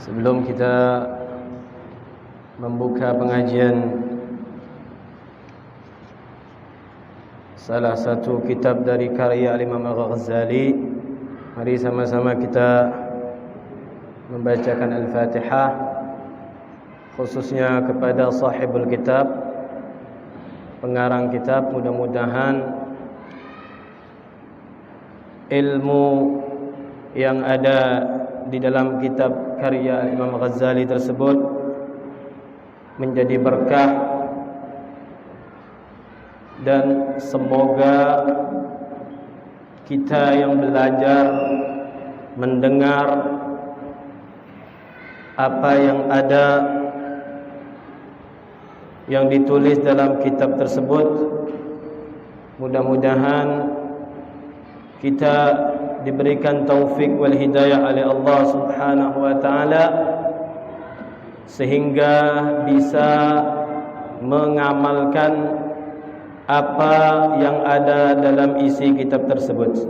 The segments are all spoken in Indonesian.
Sebelum kita membuka pengajian salah satu kitab dari karya Imam Al-Ghazali, mari sama-sama kita membacakan Al-Fatihah, khususnya kepada sahibul kitab, pengarang kitab. Mudah-mudahan ilmu yang ada di dalam kitab karya Imam Ghazali tersebut menjadi berkah, dan semoga kita yang belajar mendengar apa yang ada yang ditulis dalam kitab tersebut, mudah-mudahan kita diberikan taufik wal hidayah oleh Allah Subhanahu wa taala sehingga bisa mengamalkan apa yang ada dalam isi kitab tersebut.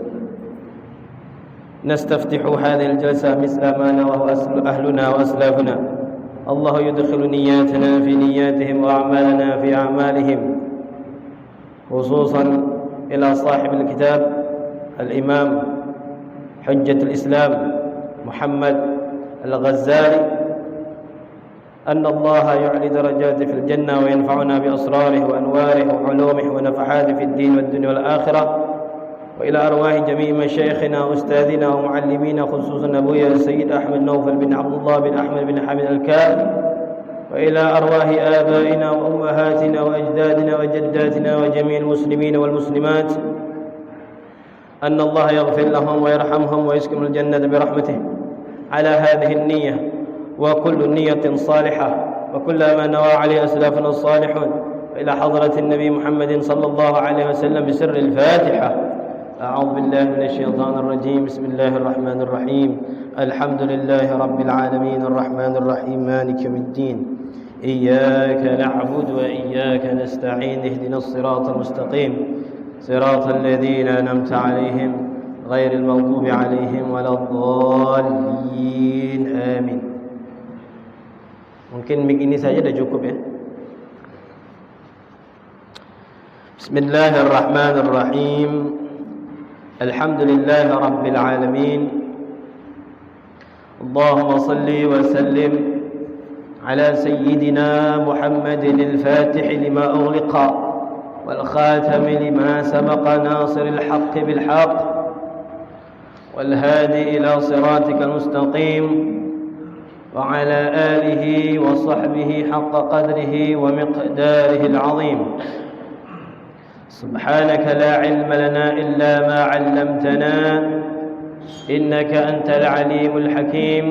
Nastaftihu hadhihi al-jalsah misla ma nawahu ahluna wa aslafuna. Allah yudkhilu niyyatana fi niyyatihim wa a'malana fi a'malihim. Khususan ila sahib al-kitab al-imam حجة الإسلام محمد الغزالي أن الله يعلي درجاته في الجنة وينفعنا بأسراره وأنواره وعلومه ونفحاته في الدين والدنيا والآخرة، وإلى أرواح جميع مشايخنا وأستاذنا ومعلمينا خصوصا أبويا السيد أحمد نوفل بن عبد الله بن أحمد بن حمد الكاف، وإلى أرواح آبائنا وأمهاتنا وأجدادنا وجداتنا وجميع المسلمين والمسلمات أن الله يغفر لهم ويرحمهم ويسكن الجنة برحمته على هذه النية وكل نية صالحة وكل ما نوى عليه أسلافنا الصالحون، وإلى حضرة النبي محمد صلى الله عليه وسلم بسر الفاتحة. أعوذ بالله من الشيطان الرجيم. بسم الله الرحمن الرحيم. الحمد لله رب العالمين الرحمن الرحيم مالك يوم الدين إياك نعبد وإياك نستعين اهدنا الصراط المستقيم صراط الذين أنعمت عليهم غير المغضوب عليهم ولا الضالين آمين. Mungkin mic ini saja dah cukup ya. Bismillahirrahmanirrahim. Alhamdulillahi rabbil alamin. Allahumma salli wa sallim ala sayyidina Muhammadin al-Fatih lima ughliqa والخاتم لما سبق ناصر الحق بالحق والهادي إلى صراطك المستقيم وعلى آله وصحبه حق قدره ومقداره العظيم. سبحانك لا علم لنا إلا ما علمتنا إنك أنت العليم الحكيم.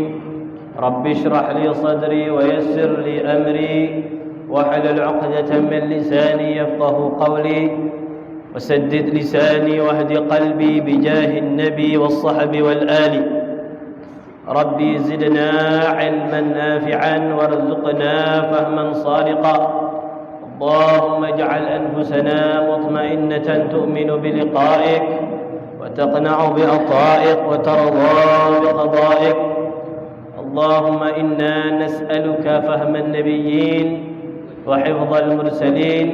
رب اشرح لي صدري ويسر لي أمري واحلل عقدة من لساني يفقه قولي وسدد لساني واهد قلبي بجاه النبي والصحب والآل. ربي زدنا علما نافعا وارزقنا فهما صادقا. اللهم اجعل أنفسنا مطمئنة تؤمن بلقائك وتقنع بعطائك وترضى بقضائك. اللهم إنا نسألك فهم النبيين وحفظ المرسلين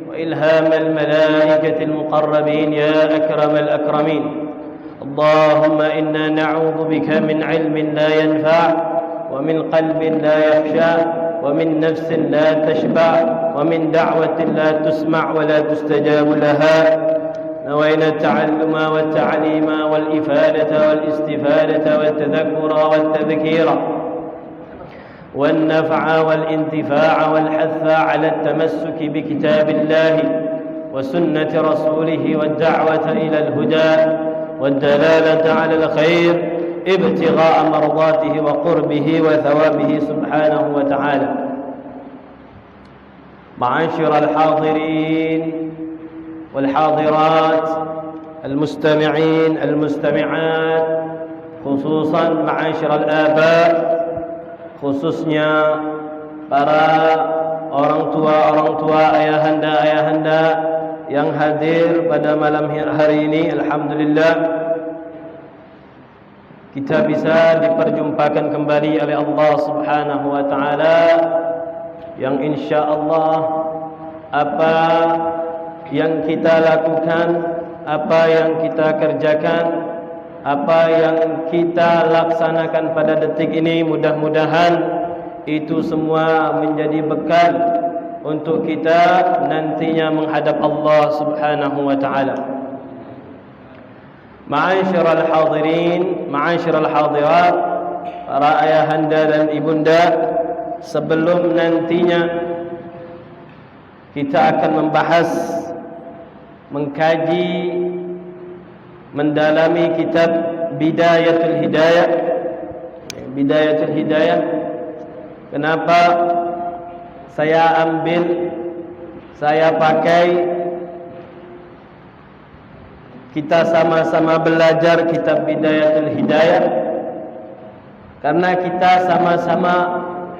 وإلهام الملائكة المقربين يا أكرم الأكرمين. اللهم إنا نعوذ بك من علم لا ينفع ومن قلب لا يخشع ومن نفس لا تشبع ومن دعوة لا تسمع ولا تستجاب لها. نوينا التعلم والتعليم والإفادة والاستفادة والتذكر والتذكير والنفع والانتفاع والحث على التمسك بكتاب الله وسنة رسوله والدعوة إلى الهدى والدلالة على الخير ابتغاء مرضاته وقربه وثوابه سبحانه وتعالى. معاشر الحاضرين والحاضرات، المستمعين المستمعات، خصوصا معاشر الآباء, khususnya para orang tua, ayahanda yang hadir pada malam hari ini. Alhamdulillah, kita bisa diperjumpakan kembali oleh Allah Subhanahu wa taala, yang insya-Allah apa yang kita lakukan, apa yang kita kerjakan, apa yang kita laksanakan pada detik ini, mudah-mudahan itu semua menjadi bekal untuk kita nantinya menghadap Allah Subhanahu wa taala. Ma'asyiral hadirin, ma'asyiral hadirat, para ayahanda dan ibunda, sebelum nantinya kita akan membahas, mengkaji, mendalami kitab Bidayatul Hidayah. Bidayatul Hidayah, kenapa saya pakai kita sama-sama belajar kitab Bidayatul Hidayah? Karena kita sama-sama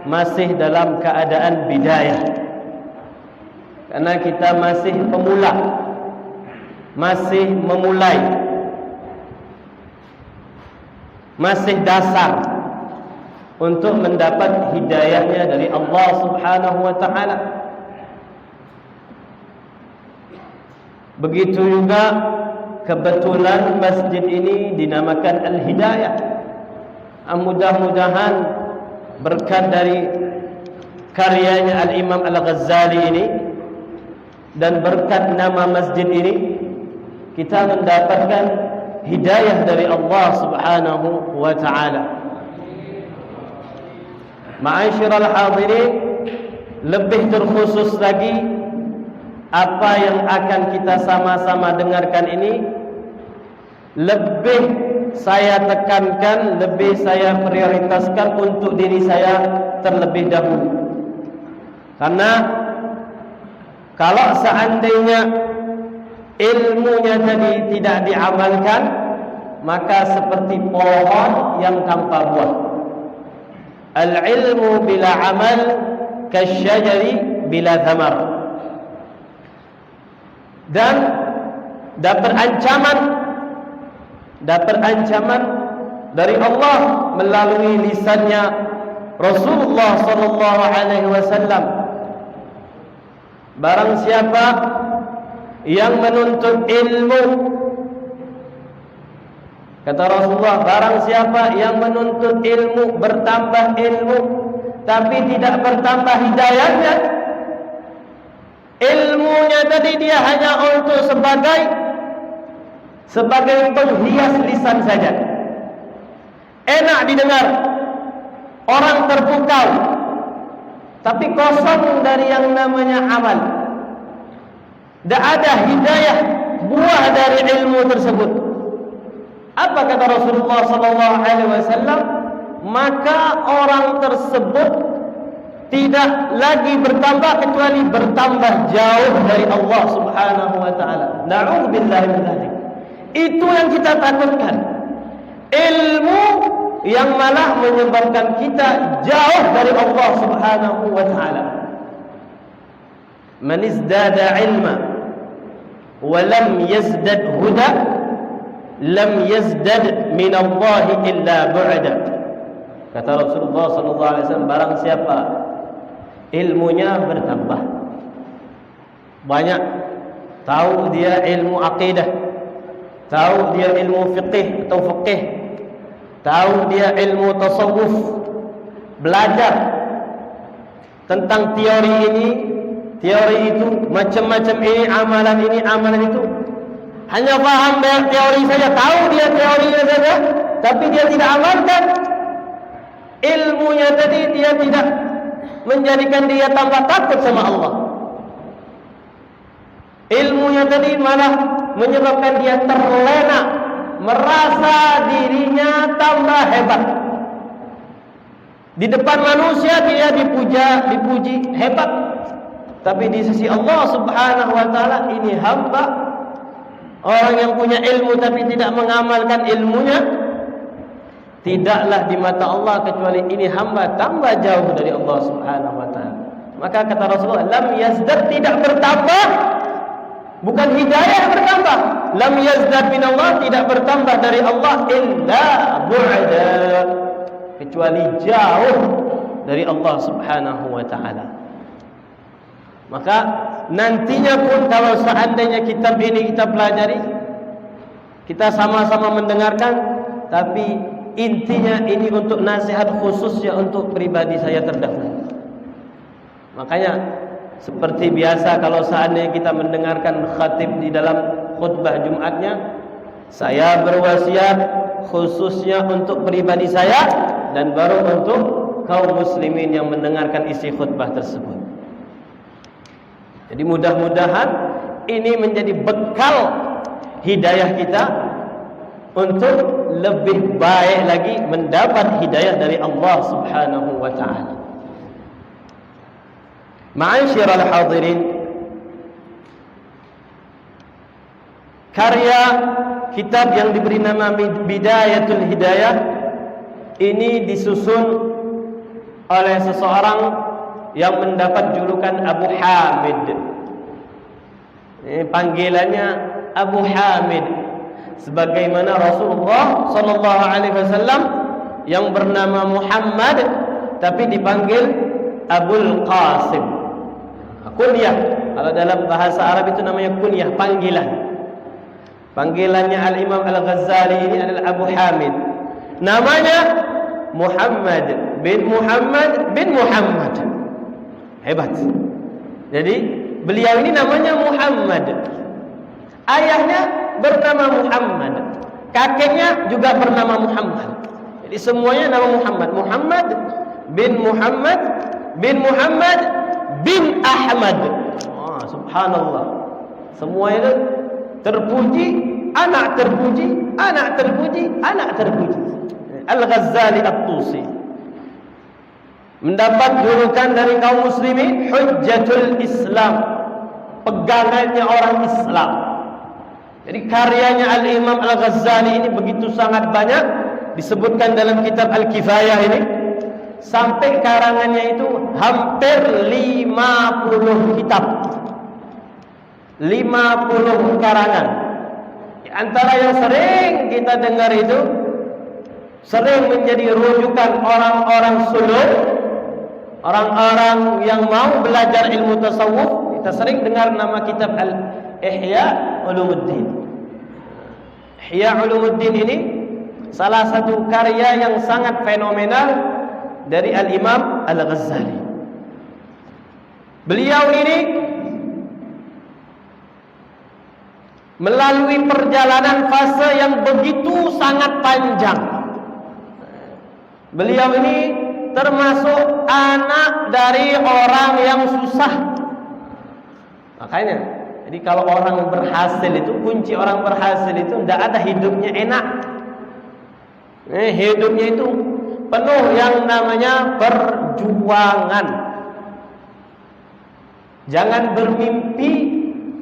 masih dalam keadaan bidayah, karena kita masih pemula, masih memulai, masih dasar untuk mendapat hidayahnya dari Allah Subhanahu wa taala. Begitu juga kebetulan masjid ini dinamakan Al-Hidayah. Mudah-mudahan berkat dari karyanya Al-Imam Al-Ghazali ini dan berkat nama masjid ini, kita mendapatkan hidayah dari Allah Subhanahu wa taala. Ma'asyiral hadirin, lebih terkhusus lagi, apa yang akan kita sama-sama dengarkan ini lebih saya tekankan, lebih saya prioritaskan untuk diri saya terlebih dahulu. Karena kalau seandainya ilmunya tadi tidak diamalkan, maka seperti pohon yang tanpa buah. Al-ilmu bila amal kasyajari bila thamar. Dan dapat ancaman dari Allah melalui lisannya Rasulullah sallallahu alaihi wasallam. Barang siapa yang menuntut ilmu, kata Rasulullah, barang siapa yang menuntut ilmu, bertambah ilmu, tapi tidak bertambah hidayahnya, ilmunya tadi dia hanya untuk sebagai penghias lisan saja. Enak didengar, orang terpukau, tapi kosong dari yang namanya amal. Tidak ada hidayah, buah dari ilmu tersebut. Apa kata Rasulullah sallallahu alaihi wasallam? Maka orang tersebut tidak lagi bertambah kecuali bertambah jauh dari Allah Subhanahu wa taala. Na'udzubillahi min dzalik. Itu yang kita takutkan. Ilmu yang malah menyebabkan kita jauh dari Allah Subhanahu wa taala. Man izdada ilma wa lam yazdad huda lam yazdad min Allah illa bu'da. Kata Rasulullah sallallahu alaihi wasallam, barang siapa ilmunya bertambah banyak, tahu dia ilmu akidah, tahu dia ilmu fiqh atau fiqh, tahu dia ilmu tasawuf, belajar tentang teori ini, teori itu, macam-macam ini, amalan itu, hanya paham teori saja, tahu dia teorinya saja, tapi dia tidak amalkan. Ilmunya tadi dia tidak menjadikan dia tambah takut sama Allah. Ilmunya tadi malah menyebabkan dia terlena, merasa dirinya tambah hebat. Di depan manusia dia dipuji hebat. Tapi di sisi Allah Subhanahu wa taala ini hamba, orang yang punya ilmu tapi tidak mengamalkan ilmunya, tidaklah di mata Allah kecuali ini hamba tambah jauh dari Allah Subhanahu wa taala. Maka kata Rasulullah, lam yazdad, tidak bertambah, bukan hidayah bertambah. Lam yazdad min Allah, tidak bertambah dari Allah illa bu'da, kecuali jauh dari Allah Subhanahu wa taala. Maka nantinya pun kalau seandainya kitab ini kita pelajari, kita sama-sama mendengarkan, tapi intinya ini untuk nasihat khususnya untuk pribadi saya terdahulu. Makanya seperti biasa kalau seandainya kita mendengarkan khatib di dalam khutbah Jumatnya, saya berwasiat khususnya untuk pribadi saya dan baru untuk kaum muslimin yang mendengarkan isi khutbah tersebut. Jadi mudah-mudahan ini menjadi bekal hidayah kita untuk lebih baik lagi mendapat hidayah dari Allah Subhanahu wa taala. Ma'asyiral hadirin, karya kitab yang diberi nama Bidayatul Hidayah ini disusun oleh seseorang yang mendapat julukan Abu Hamid. Panggilannya Abu Hamid, sebagaimana Rasulullah sallallahu alaihi wasallam yang bernama Muhammad tapi dipanggil Abul Qasim. Kunyah, kalau dalam bahasa Arab itu namanya kunyah, panggilan. Panggilannya Al-Imam Al-Ghazali ini adalah Abu Hamid. Namanya Muhammad bin Muhammad bin Muhammad. Hebat. Jadi beliau ini namanya Muhammad. Ayahnya bernama Muhammad, kakeknya juga bernama Muhammad. Jadi semuanya nama Muhammad. Muhammad bin Muhammad bin Muhammad bin Ahmad. Oh, subhanallah. Semua itu terpuji, anak terpuji, anak terpuji, anak terpuji. Al-Ghazali At-Tusi mendapat julukan dari kaum muslimin Hujjatul Islam, pegangannya orang Islam. Jadi karyanya Al-Imam Al-Ghazali ini begitu sangat banyak, disebutkan dalam kitab Al-Kifayah ini. Sampai karangannya itu hampir 50 kitab, 50 karangan. Di antara yang sering kita dengar itu, sering menjadi rujukan orang-orang suluk, orang-orang yang mau belajar ilmu tasawuf. Kita sering dengar nama kitab Ihya Ulumuddin. Ihya Ulumuddin ini salah satu karya yang sangat fenomenal dari Al-Imam Al-Ghazali. Beliau ini melalui perjalanan fase yang begitu sangat panjang. Beliau ini termasuk anak dari orang yang susah. Makanya, jadi kalau orang berhasil itu, kunci orang berhasil itu tidak ada hidupnya enak. Hidupnya itu penuh yang namanya perjuangan. Jangan bermimpi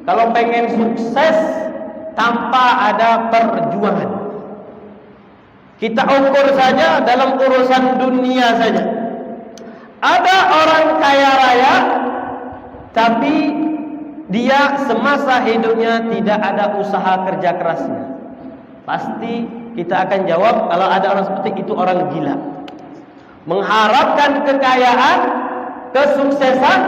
kalau pengen sukses tanpa ada perjuangan. Kita ukur saja dalam urusan dunia saja. Ada orang kaya raya, tapi dia semasa hidupnya tidak ada usaha kerja kerasnya. Pasti kita akan jawab, kalau ada orang seperti itu orang gila. Mengharapkan kekayaan, kesuksesan,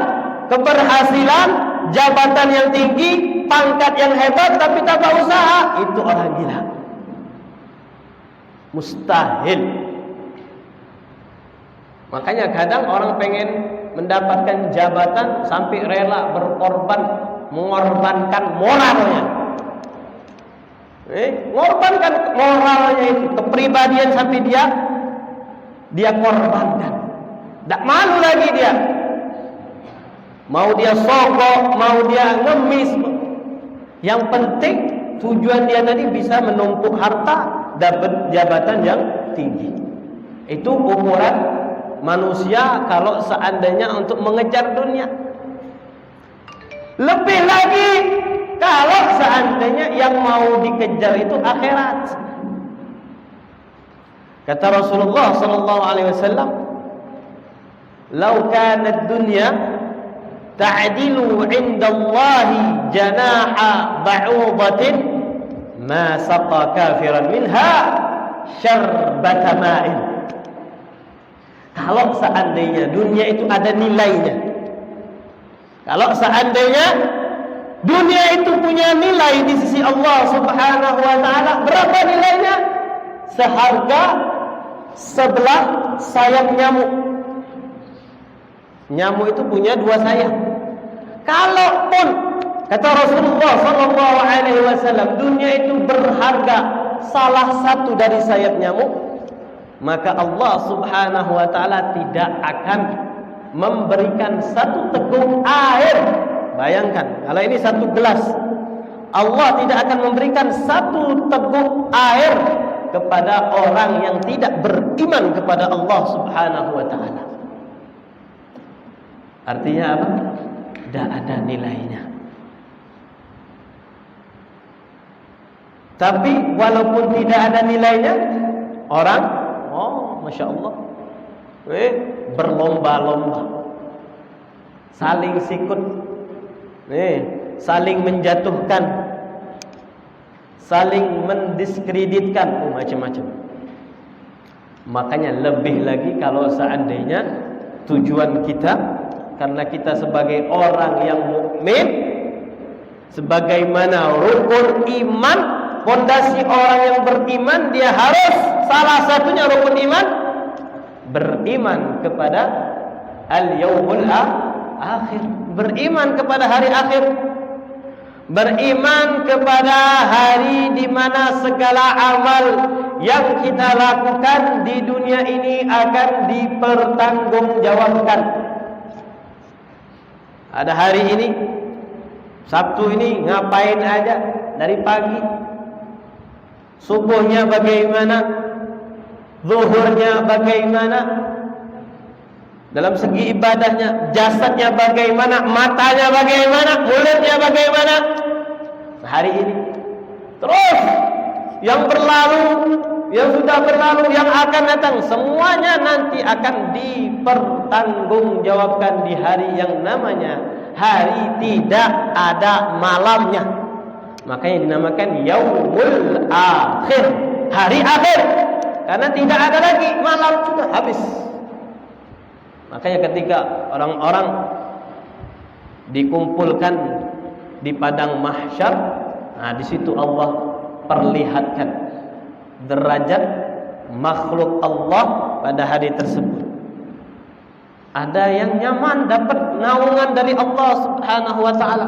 keberhasilan, jabatan yang tinggi, pangkat yang hebat tapi tanpa usaha, itu orang gila. Mustahil. Makanya kadang orang pengen mendapatkan jabatan sampai rela berkorban, mengorbankan moralnya. Mengorbankan moralnya itu, kepribadian sampai dia korbankan. Tak malu lagi dia. Mau dia sogok, mau dia ngemis, yang penting tujuan dia tadi bisa menumpuk harta, dapat jabatan yang tinggi. Itu ukuran manusia kalau seandainya untuk mengejar dunia. Lebih lagi kalau seandainya yang mau dikejar itu akhirat. Kata Rasulullah sallallahu alaihi wasallam, "Lau kanat dunya ta'dilu 'inda Allahi janaha ba'udatin ma saqa kafiran minha syarbata ma'in." Kalau seandainya dunia itu ada nilainya, kalau seandainya dunia itu punya nilai di sisi Allah Subhanahu wa taala, berapa nilainya? Seharga sebelah sayap nyamuk. Nyamuk itu punya 2 sayap. Kalaupun kata Rasulullah sallallahu alaihi wasallam dunia itu berharga salah satu dari sayap nyamuk, maka Allah Subhanahu wa taala tidak akan memberikan satu teguk air. Bayangkan, kalau ini satu gelas, Allah tidak akan memberikan satu teguk air kepada orang yang tidak beriman kepada Allah Subhanahu wa taala. Artinya apa? Tidak ada nilainya. Tapi walaupun tidak ada nilainya, orang, Masya Allah, berlomba-lomba, saling sikut, saling menjatuhkan, saling mendiskreditkan, macam-macam. Makanya lebih lagi kalau seandainya tujuan kita, karena kita sebagai orang yang mukmin, sebagaimana rukun iman, fondasi orang yang beriman, dia harus salah satunya rukun iman, beriman kepada al-yaumul akhir, beriman kepada hari akhir, beriman kepada hari di mana segala amal yang kita lakukan di dunia ini akan dipertanggungjawabkan. Ada hari ini, Sabtu ini ngapain aja dari pagi, subuhnya bagaimana, zuhurnya bagaimana, dalam segi ibadahnya, jasadnya bagaimana, matanya bagaimana, mulutnya bagaimana. Hari ini terus yang berlalu, yang sudah berlalu, yang akan datang, semuanya nanti akan dipertanggungjawabkan di hari yang namanya hari tidak ada malamnya. Makanya dinamakan yaumul akhir, hari akhir, karena tidak ada lagi malam, sudah habis. Makanya ketika orang-orang dikumpulkan di padang mahsyar, nah di situ Allah perlihatkan derajat makhluk Allah pada hari tersebut. Ada yang nyaman dapat naungan dari Allah Subhanahu wa taala.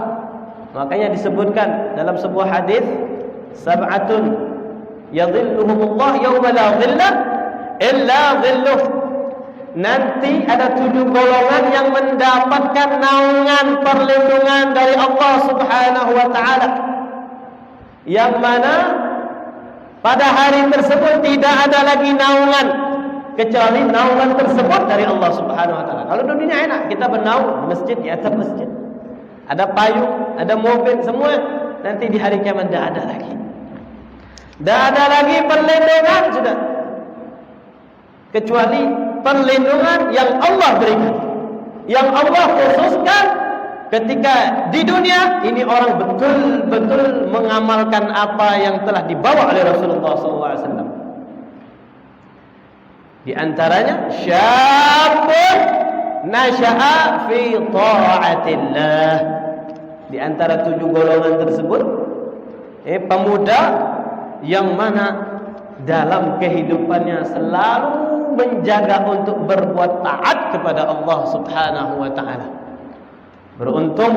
Makanya disebutkan dalam sebuah hadis, sab'atun yadhilluhumullah yauma la dhilla illa dhilluh. Nanti ada 7 golongan yang mendapatkan naungan perlindungan dari Allah Subhanahu wa taala, yang mana pada hari tersebut tidak ada lagi naungan kecuali naungan tersebut dari Allah Subhanahu wa taala. Kalau dunia enak, kita bernaung di masjid, di atap masjid, ada payung, ada mobil, semua. Nanti di hari kiamat tidak ada lagi. Tidak ada lagi perlindungan sudah, kecuali perlindungan yang Allah berikan, yang Allah khususkan ketika di dunia ini orang betul-betul mengamalkan apa yang telah dibawa oleh Rasulullah SAW. Di antaranya syabun nasya'a fi ta'atillah. Di antara 7 golongan tersebut, pemuda yang mana dalam kehidupannya selalu menjaga untuk berbuat taat kepada Allah Subhanahu wa taala. Beruntung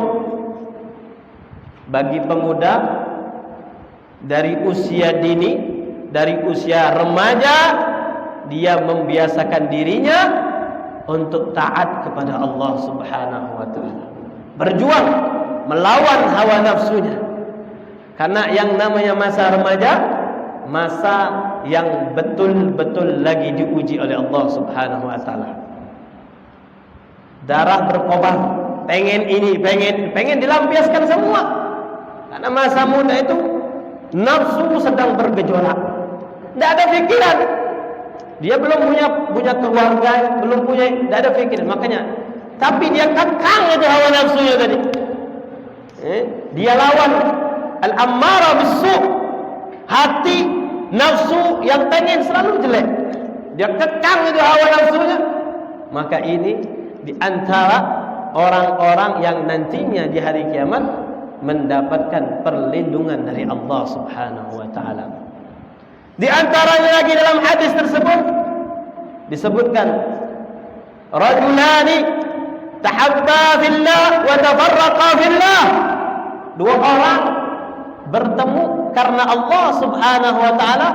bagi pemuda dari usia dini, dari usia remaja, dia membiasakan dirinya untuk taat kepada Allah Subhanahu wa taala. Berjuang melawan hawa nafsunya. Karena yang namanya masa remaja, masa yang betul-betul lagi diuji oleh Allah Subhanahu wa taala. Darah berkobar, pengen ini, pengen dilampiaskan semua. Karena masa muda itu nafsu sedang bergejolak. Tidak ada pikiran. Dia belum punya keluarga, belum punya, tidak ada pikiran. Makanya, tapi dia kekang itu hawa nafsunya tadi. Dia lawan al-ammara bis-su', hati nafsu yang pengen selalu jelek. Dia kekang itu hawa nafsunya. Maka ini di antara orang-orang yang nantinya di hari kiamat mendapatkan perlindungan dari Allah Subhanahu wa taala. Di antaranya lagi dalam hadis tersebut disebutkan rajulani tahabba fillah wa tafarraqa fillah. Dua orang bertemu karena Allah Subhanahu wa taala,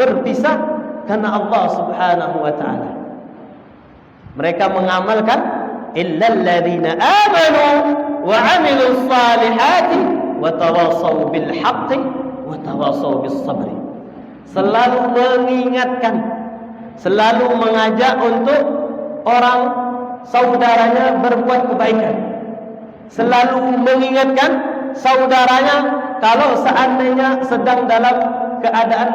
berpisah karena Allah Subhanahu wa taala. Mereka mengamalkan illal ladzina amanu wa 'amilus salihati wa tawassaw bil haqqi wa tawassaw bis sabri. Selalu mengingatkan, selalu mengajak untuk orang saudaranya berbuat kebaikan. Selalu mengingatkan saudaranya kalau seandainya sedang dalam keadaan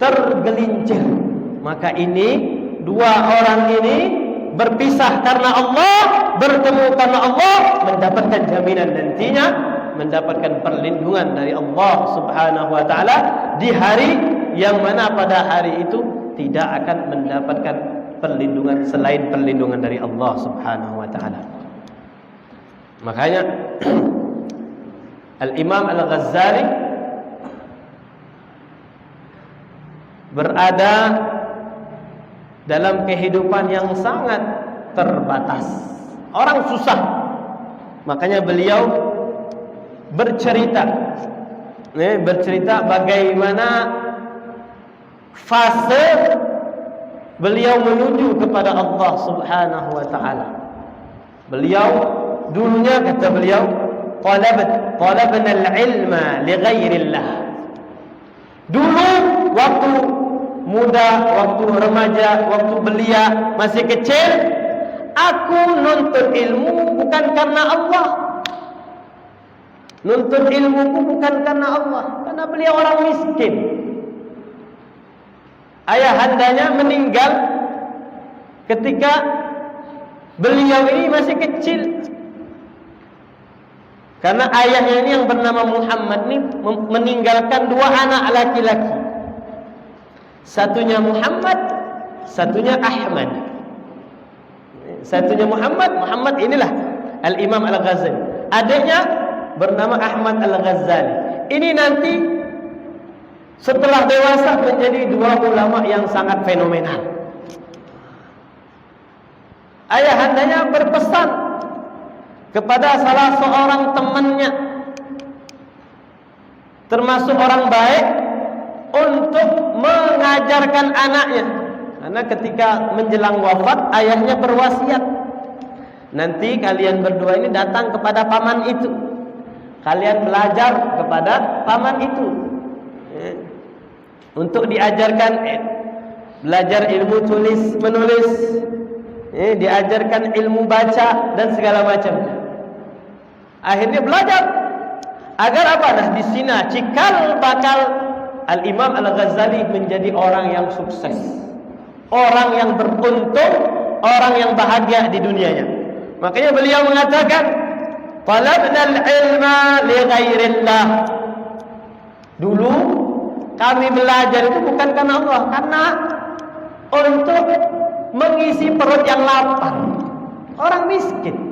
tergelincir. Maka ini dua orang ini berpisah karena Allah, bertemu karena Allah, mendapatkan jaminan nantinya mendapatkan perlindungan dari Allah Subhanahu wa taala di hari yang mana pada hari itu tidak akan mendapatkan perlindungan selain perlindungan dari Allah Subhanahu wa taala. Makanya Al-Imam Al-Ghazali berada dalam kehidupan yang sangat terbatas. Orang susah. Makanya beliau bercerita bagaimana fase beliau menuju kepada Allah Subhanahu wa taala. Beliau dulunya, kata beliau, talabna al-ilma li ghairillah. Dulu waktu muda, waktu remaja, waktu belia, masih kecil, aku nuntut ilmu bukan karena Allah. Nuntut ilmuku bukan karena Allah, karena beliau orang miskin. Ayahandanya meninggal ketika beliau ini masih kecil. Karena ayahnya ini yang bernama Muhammad ini meninggalkan dua anak laki-laki. Satunya Muhammad, satunya Ahmad. Satunya Muhammad inilah Al-Imam Al-Ghazali. Adiknya bernama Ahmad Al-Ghazali. Ini nanti setelah dewasa menjadi dua ulama yang sangat fenomenal. Ayahandanya berpesan kepada salah seorang temannya, termasuk orang baik, untuk mengajarkan anaknya. Karena ketika menjelang wafat, ayahnya berwasiat, nanti kalian berdua ini datang kepada paman itu, kalian belajar kepada paman itu, untuk diajarkan belajar ilmu tulis menulis, diajarkan ilmu baca dan segala macam. Akhirnya belajar agar apa? Nah, di sini cikal bakal Al-Imam Al-Ghazali menjadi orang yang sukses, orang yang beruntung, orang yang bahagia di dunianya. Makanya beliau mengatakan, talabna al-ilma li ghairillah. Dulu kami belajar itu bukan karena Allah, karena untuk mengisi perut yang lapar. Orang miskin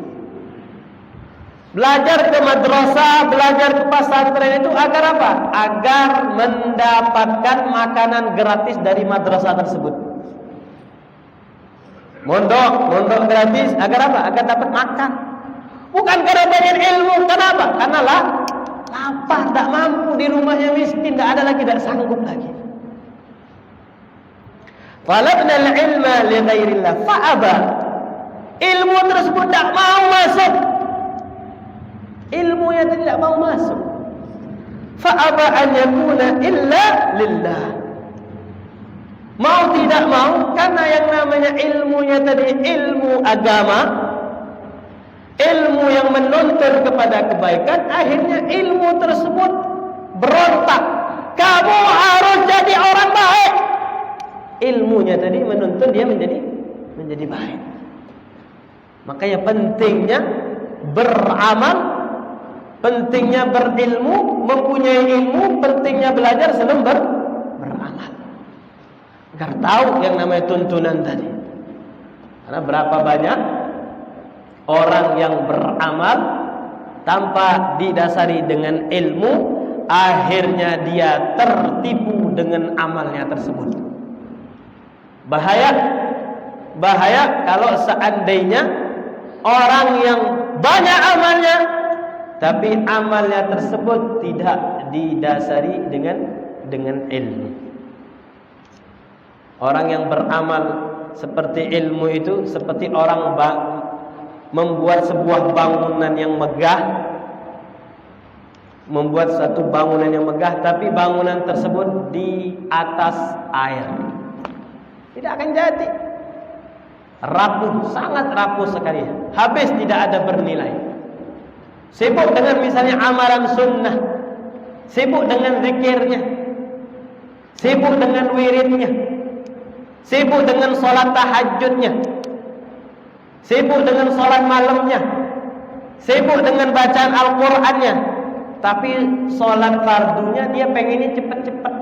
belajar ke madrasah, belajar ke pesantren itu agar apa? Agar mendapatkan makanan gratis dari madrasah tersebut. Mondok gratis agar apa? Agar dapat makan. Bukan karena banyak ilmu. Kenapa? Karena lapar, tak mampu, di rumahnya miskin, tak ada lagi, tak sanggup lagi. Talabna al-ilma li ghairillah fa'aba. Ilmu tersebut tak mau masuk. Ilmunya tidak mau masuk. Fa'aba an yakuna illa lillah. Mau tidak mau, karena yang namanya ilmunya tadi ilmu agama, ilmu yang menuntun kepada kebaikan, akhirnya ilmu tersebut berontak. Kamu harus jadi orang baik. Ilmunya tadi menuntun dia menjadi baik. Makanya pentingnya beramal, pentingnya berilmu, mempunyai ilmu, pentingnya belajar sebelum beramal. Agar tahu yang namanya tuntunan tadi. Karena berapa banyak orang yang beramal tanpa didasari dengan ilmu, akhirnya dia tertipu dengan amalnya tersebut. Bahaya kalau seandainya orang yang banyak amalnya, tapi amalnya tersebut tidak didasari dengan ilmu. Orang yang beramal seperti ilmu itu seperti orang membuat sebuah bangunan yang megah, membuat satu bangunan yang megah, tapi bangunan tersebut di atas air. Tidak akan jadi. Rapuh, sangat rapuh sekali. Habis, tidak ada bernilai. Sibuk dengan misalnya amalan sunnah, sibuk dengan zikirnya, sibuk dengan wiridnya, sibuk dengan sholat tahajudnya, sibuk dengan sholat malamnya, sibuk dengan bacaan Al-Qur'annya, tapi sholat fardunya dia pengennya cepat-cepat.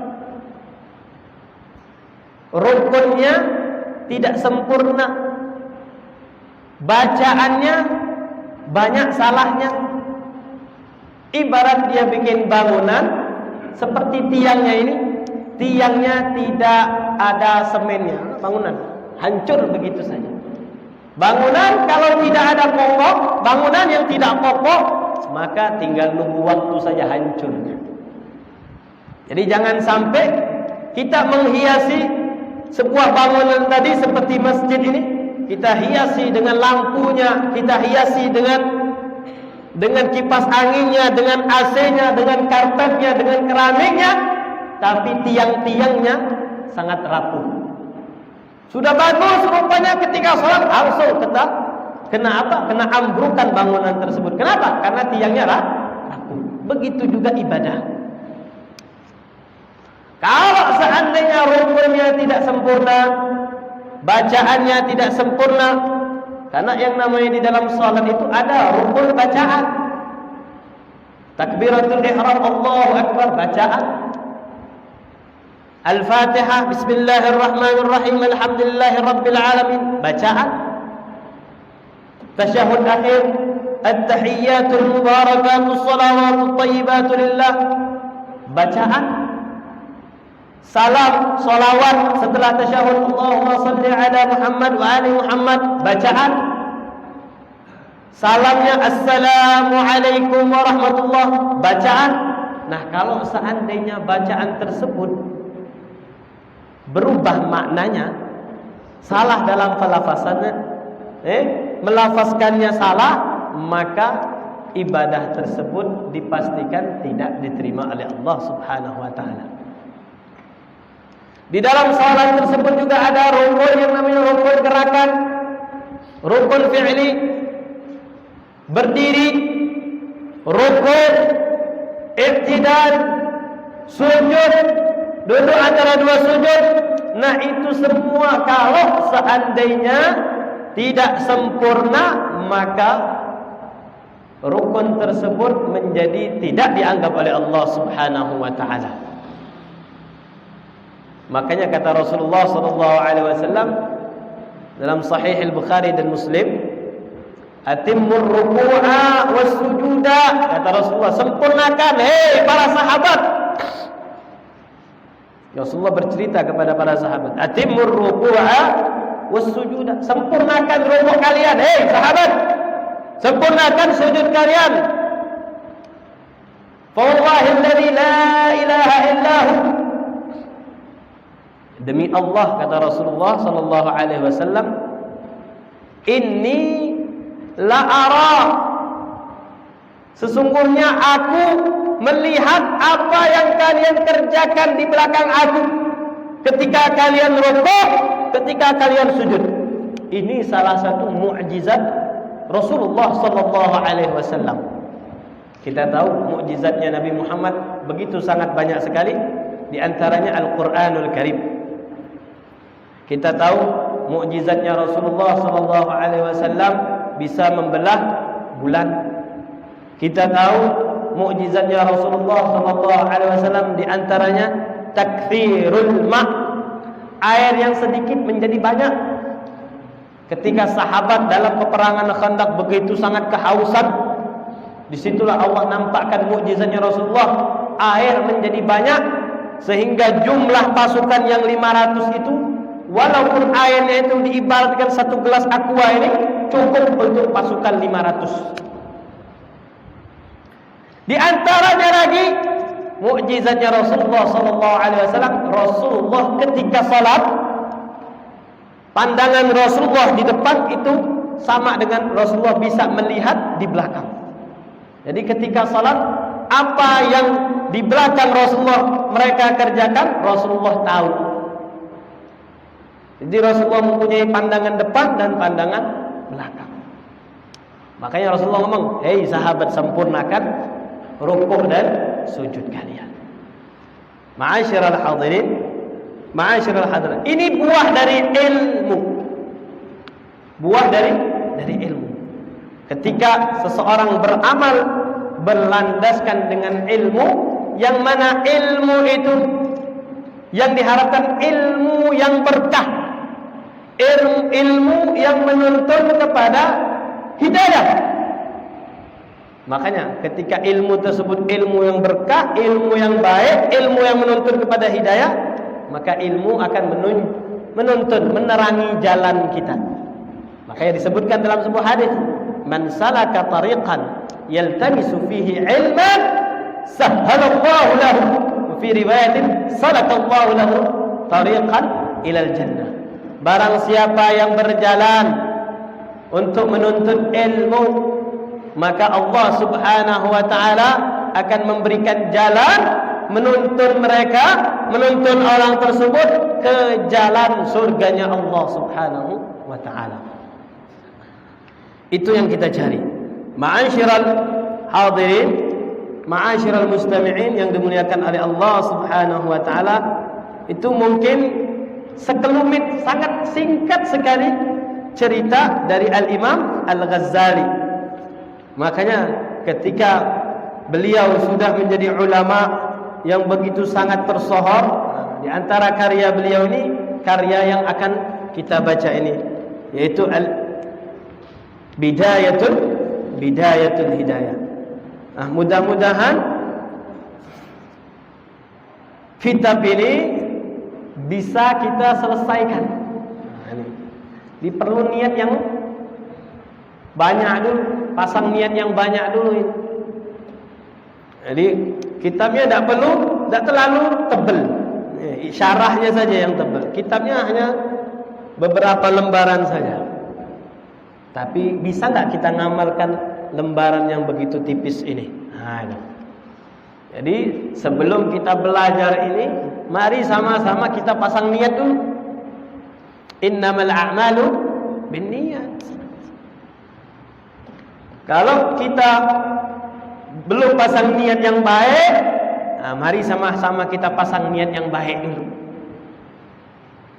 Rukunnya tidak sempurna, bacaannya banyak salahnya. Ibarat dia bikin bangunan seperti tiangnya ini, tiangnya tidak ada semennya, bangunan hancur begitu saja. Bangunan kalau tidak ada pokok, bangunan yang tidak kokoh, maka tinggal nunggu waktu saja hancurnya. Jadi jangan sampai kita menghiasi sebuah bangunan tadi seperti masjid ini, kita hiasi dengan lampunya, kita hiasi dengan kipas anginnya, dengan AC-nya, dengan karpetnya, dengan keramiknya, tapi tiang-tiangnya sangat rapuh. Sudah bagus rupanya, ketika sholat langsung kena apa? Kena ambrukan bangunan tersebut. Kenapa? Karena tiangnya rapuh. Begitu juga ibadah. Kalau seandainya rukunnya tidak sempurna, bacaannya tidak sempurna, karena yang namanya di dalam salat itu ada rukun bacaan. Takbiratul ihram, Allahu akbar, bacaan. Al-Fatihah, bismillahirrahmanirrahim, alhamdulillahirabbil alamin, bacaan. Tasyahud akhir, at-tahiyyatul mubarakatus shalawatut thayyibatu lillah, bacaan. Salam, salawat setelah tasyahud, Allahumma salli ala Muhammad wa ali Muhammad, bacaan. Salamnya assalamualaikum warahmatullah, bacaan. Nah, kalau seandainya bacaan tersebut berubah maknanya, salah dalam pelafazannya, melafazkannya salah, maka ibadah tersebut dipastikan tidak diterima oleh Allah Subhanahu wa taala. Di dalam salat tersebut juga ada rukun yang namanya rukun gerakan, rukun fi'li, berdiri, rukun, i'tidal, sujud, duduk antara dua sujud. Nah, itu semua kalau seandainya tidak sempurna, maka rukun tersebut menjadi tidak dianggap oleh Allah Subhanahu wa taala. Makanya kata Rasulullah SAW dalam Sahih Al-Bukhari dan Muslim, "Atimmur ruku'a was sujuda." Kata Rasulullah, sempurnakan, hei para sahabat. Rasulullah bercerita kepada para sahabat, "Atimmur ruku'a was sujuda." Sempurnakan rukuk kalian, hei sahabat. Sempurnakan sujud kalian. Fa wallahi alladzi la ilaha illahu, demi Allah, kata Rasulullah sallallahu alaihi wasallam, inni la ara, sesungguhnya aku melihat apa yang kalian kerjakan di belakang aku ketika kalian rukuk, ketika kalian sujud. Ini salah satu mukjizat Rasulullah sallallahu alaihi wasallam. Kita tahu mukjizatnya Nabi Muhammad begitu sangat banyak sekali, di antaranya Al-Qur'anul Karim. Kita tahu mukjizatnya Rasulullah sallallahu alaihi wasallam bisa membelah bulan. Kita tahu mukjizatnya Rasulullah sallallahu alaihi wasallam di antaranya takthirul ma', air yang sedikit menjadi banyak. Ketika sahabat dalam peperangan Khandaq begitu sangat kehausan, disitulah Allah nampakkan mukjizatnya Rasulullah, air menjadi banyak sehingga jumlah pasukan yang 500 itu, walaupun airnya itu diibaratkan satu gelas aqua ini cukup untuk pasukan 500. Di antaranya lagi mukjizatnya Rasulullah sallallahu alaihi wasallam, Rasulullah ketika salat, pandangan Rasulullah di depan itu sama dengan Rasulullah bisa melihat di belakang. Jadi ketika salat, apa yang di belakang Rasulullah mereka kerjakan, Rasulullah tahu. Jadi Rasulullah mempunyai pandangan depan dan pandangan belakang. Makanya Rasulullah ngomong, "Hei sahabat, sempurnakan rukuk dan sujud kalian." Ma'asyiral hadirin, ma'asyiral hadirin, ini buah dari ilmu. Buah dari ilmu. Ketika seseorang beramal berlandaskan dengan ilmu, yang mana ilmu itu yang diharapkan ilmu yang berkah, ilmu yang menuntun kepada hidayah. Makanya ketika ilmu tersebut ilmu yang berkah, ilmu yang baik, ilmu yang menuntun kepada hidayah, maka ilmu akan menuntun, menerangi jalan kita. Makanya disebutkan dalam sebuah hadis, "Man salaka tariqan yaltamisu fihi ilman, sahhalallahu lahu." Fi riwayatin, "Salakallahu lahu tariqan ilal jannah." Barang siapa yang berjalan untuk menuntut ilmu, maka Allah subhanahu wa ta'ala akan memberikan jalan, menuntun mereka, menuntun orang tersebut ke jalan surganya Allah subhanahu wa ta'ala. Itu yang kita cari. Ma'asyiral hadirin, ma'asyiral mustami'in yang dimuliakan oleh Allah subhanahu wa ta'ala, itu mungkin sekelumit, sangat singkat sekali cerita dari Al-Imam Al-Ghazali. Makanya ketika beliau sudah menjadi ulama yang begitu sangat tersohor, di antara karya beliau ini, karya yang akan kita baca ini, yaitu Bidayatul Hidayah. Mudah-mudahan kitab ini bisa kita selesaikan. Ini perlu niat yang banyak dulu, pasang niat yang banyak dulu ini. Jadi kitabnya tidak perlu, tidak terlalu tebal, syarahnya saja yang tebal. Kitabnya hanya beberapa lembaran saja. Tapi bisa nggak kita ngamalkan lembaran yang begitu tipis ini? Ini. Jadi sebelum kita belajar ini, mari sama-sama kita pasang niat dulu. Innamal a'malu binniyat. Kalau kita belum pasang niat yang baik, mari sama-sama kita pasang niat yang baik dulu.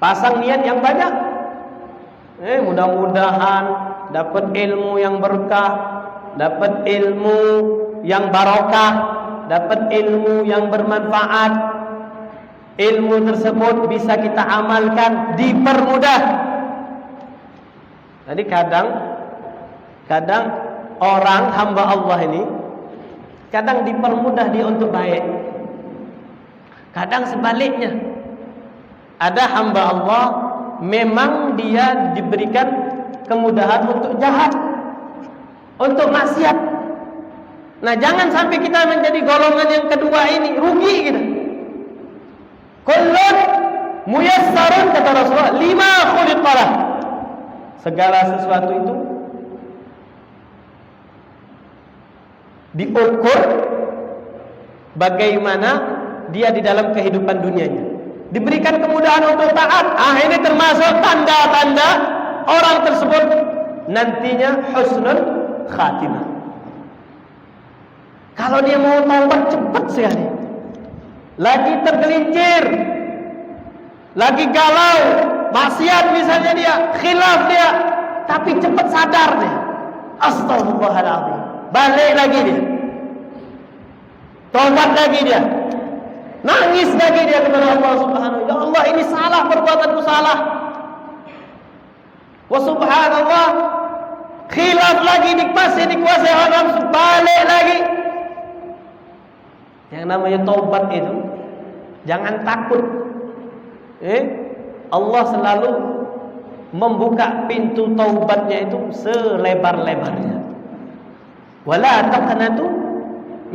Pasang niat yang banyak. Mudah-mudahan dapat ilmu yang berkah, dapat ilmu yang barokah, dapat ilmu yang bermanfaat. Ilmu tersebut bisa kita amalkan, dipermudah. Jadi kadang orang hamba Allah ini kadang dipermudah dia untuk baik, kadang sebaliknya. Ada hamba Allah memang dia diberikan kemudahan untuk jahat, untuk maksiat. Nah, jangan sampai kita menjadi golongan yang kedua ini, rugi kita. Kullun muyassarun, kata Rasulullah, lima khuliqalah. Segala sesuatu itu diukur bagaimana dia di dalam kehidupan dunianya. Diberikan kemudahan untuk taat. Ini termasuk tanda-tanda orang tersebut nantinya husnul khatimah. Kalau dia mau taubat cepat sekali. Lagi tergelincir, lagi galau, maksiat misalnya dia, khilaf dia, tapi cepat sadar dia. Astaghfirullahaladzim. Balik lagi dia. Taubat lagi dia. Nangis lagi dia kepada Allah Subhanahu wa ta'ala. Ya Allah, ini salah, perbuatanku salah. Wa subhanallah. Khilaf lagi, masih dikuasai hawa nafsu, balik lagi. Yang namanya taubat itu jangan takut. Allah selalu membuka pintu taubatnya itu selebar-lebarnya. Wala taqnatu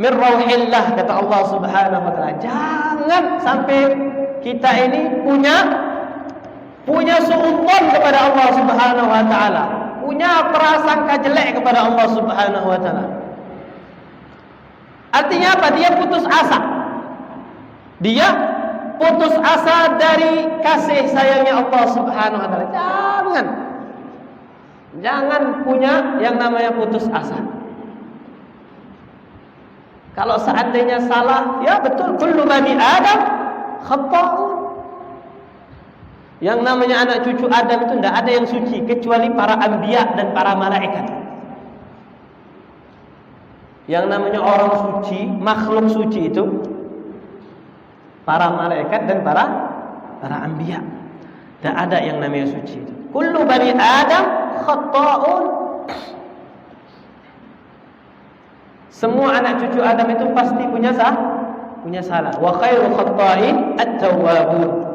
min rauhillah, kata Allah Subhanahu wa ta'ala. Jangan sampai kita ini punya suudzon kepada Allah Subhanahu wa ta'ala, punya prasangka jelek kepada Allah Subhanahu wa ta'ala. Artinya apa? Dia putus asa. Dia putus asa dari kasih sayangnya Allah Subhanahu wa ta'ala. Jangan punya yang namanya putus asa. Kalau seandainya salah, ya betul, kullu bani Adam khata'un. Yang namanya anak cucu Adam itu tidak ada yang suci kecuali para anbiya dan para malaikat. Yang namanya orang suci, makhluk suci itu para malaikat dan para anbiya. Tidak ada yang namanya suci itu. Kullu bani Adam khata'un. Semua anak cucu Adam itu pasti punya salah. Wa khairu khatta'in at-tawwabun.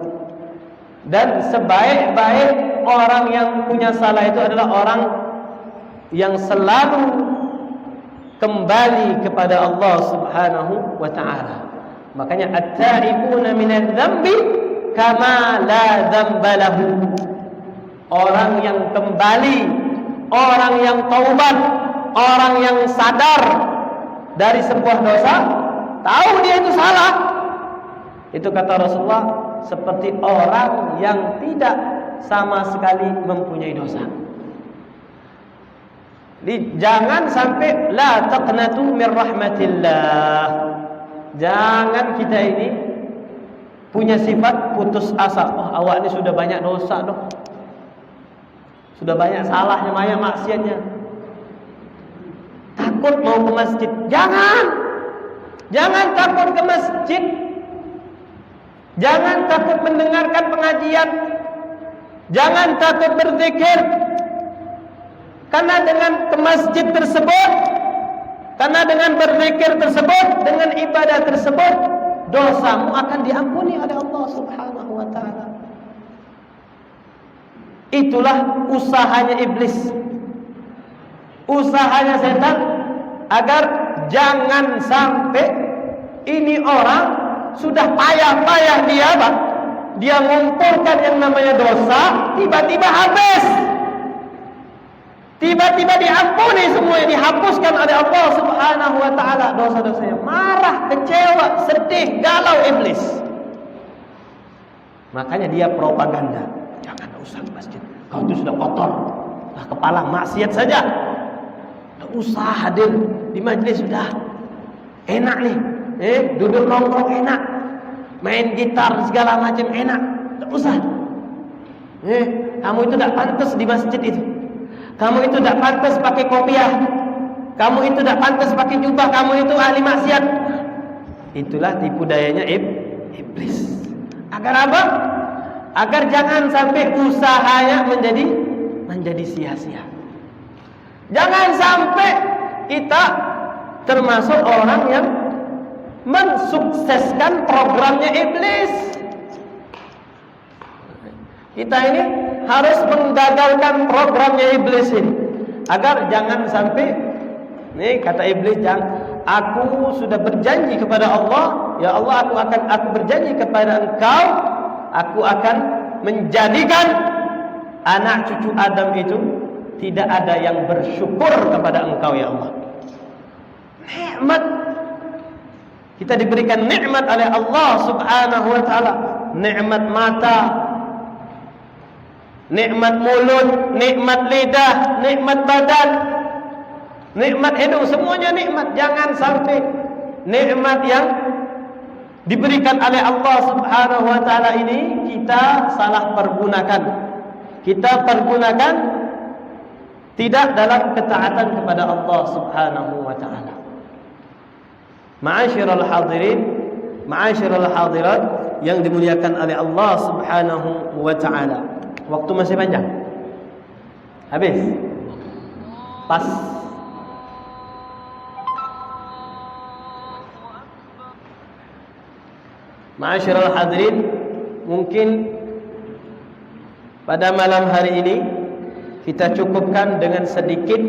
Dan sebaik-baik orang yang punya salah itu adalah orang yang selalu kembali kepada Allah Subhanahu wa ta'ala. Makanya at-ta'ibuna minadz-dzambi kama la dzamba lahu. Orang yang kembali, orang yang taubat, orang yang sadar dari sebuah dosa, tahu dia itu salah. Itu kata Rasulullah, seperti orang yang tidak sama sekali mempunyai dosa. Jadi jangan sampai la taqnatu min rahmatillah. Jangan kita ini punya sifat putus asa. Awak ini sudah banyak dosa doh. Sudah banyak salahnya, banyak maksiatnya. Takut mau ke masjid. Jangan takut ke masjid. Jangan takut mendengarkan pengajian. Jangan takut berzikir. Karena dengan ke masjid tersebut, karena dengan berzikir tersebut, dengan ibadah tersebut, dosamu akan diampuni oleh Allah Subhanahu wa ta'ala. Itulah usahanya iblis, usahanya setan, agar jangan sampai ini orang sudah payah-payah dia ngumpulkan yang namanya dosa, tiba-tiba habis, tiba-tiba diampuni semuanya, dihapuskan oleh Allah Subhanahu wa ta'ala dosa-dosanya. Marah, kecewa, sedih, galau iblis. Makanya dia propaganda, jangan usah ke masjid, kau itu sudah kotor, kepala maksiat saja. Tak usah hadir di majlis, sudah enak nih, duduk nongkrong enak, main gitar segala macam enak. Tak usah. Kamu itu tak pantas di masjid itu. Kamu itu tak pantas pakai kopiah. Kamu itu tak pantas pakai jubah. Kamu itu ahli maksiat. Itulah tipu dayanya iblis. Agar apa? Agar jangan sampai usahanya menjadi sia-sia. Jangan sampai kita termasuk orang yang mensukseskan programnya iblis. Kita ini harus menggagalkan programnya iblis ini, agar jangan sampai, nih kata iblis, aku sudah berjanji kepada Allah, ya Allah, aku berjanji kepada Engkau, aku akan menjadikan anak cucu Adam itu tidak ada yang bersyukur kepada Engkau, ya Allah. Nikmat Kita diberikan nikmat oleh Allah Subhanahu wa taala, nikmat mata, nikmat mulut, nikmat lidah, nikmat badan, nikmat hidung, semuanya nikmat. Jangan sampai nikmat yang diberikan oleh Allah Subhanahu wa taala ini kita salah pergunakan. Kita pergunakan tidak dalam ketaatan kepada Allah Subhanahu wa taala. Ma'asyiral hadirin, ma'asyiral hadirat yang dimuliakan oleh Allah Subhanahu wa taala. Waktu masih panjang. Habis. Pas. Ma'asyiral hadirin, mungkin pada malam hari ini kita cukupkan dengan sedikit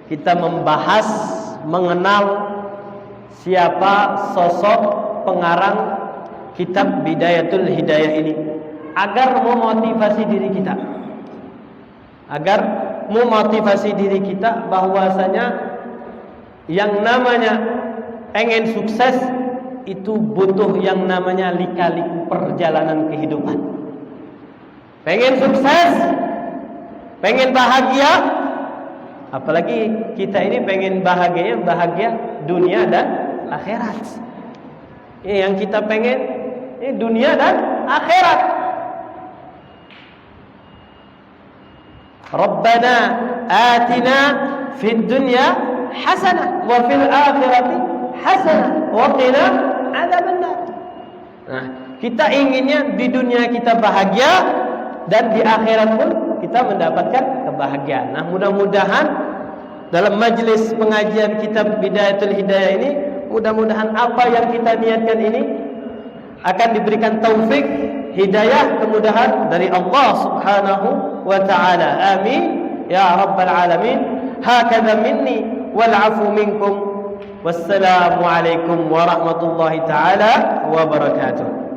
kita membahas, mengenal siapa sosok pengarang kitab Bidayatul Hidayah ini, agar memotivasi diri kita, agar memotivasi diri kita bahwasanya yang namanya pengen sukses itu butuh yang namanya lika-liku perjalanan kehidupan. Pengen sukses, pengen bahagia, apalagi kita ini pengen bahagia dunia dan akhirat. Yang kita pengen ini dunia dan akhirat. Rabbana atina fid dunya hasanah wa fil akhirati hasanah wa qina adzabannar. Nah, kita inginnya di dunia kita bahagia dan di akhirat pun kita mendapatkan kebahagiaan. Nah, mudah-mudahan dalam majelis pengajian kitab Bidayatul Hidayah ini, mudah-mudahan apa yang kita niatkan ini akan diberikan taufik, hidayah, kemudahan dari Allah Subhanahu wa taala. Amin ya rabbal alamin. Hakadha minni wal afu minkum. Wassalamu alaikum warahmatullahi taala wabarakatuh.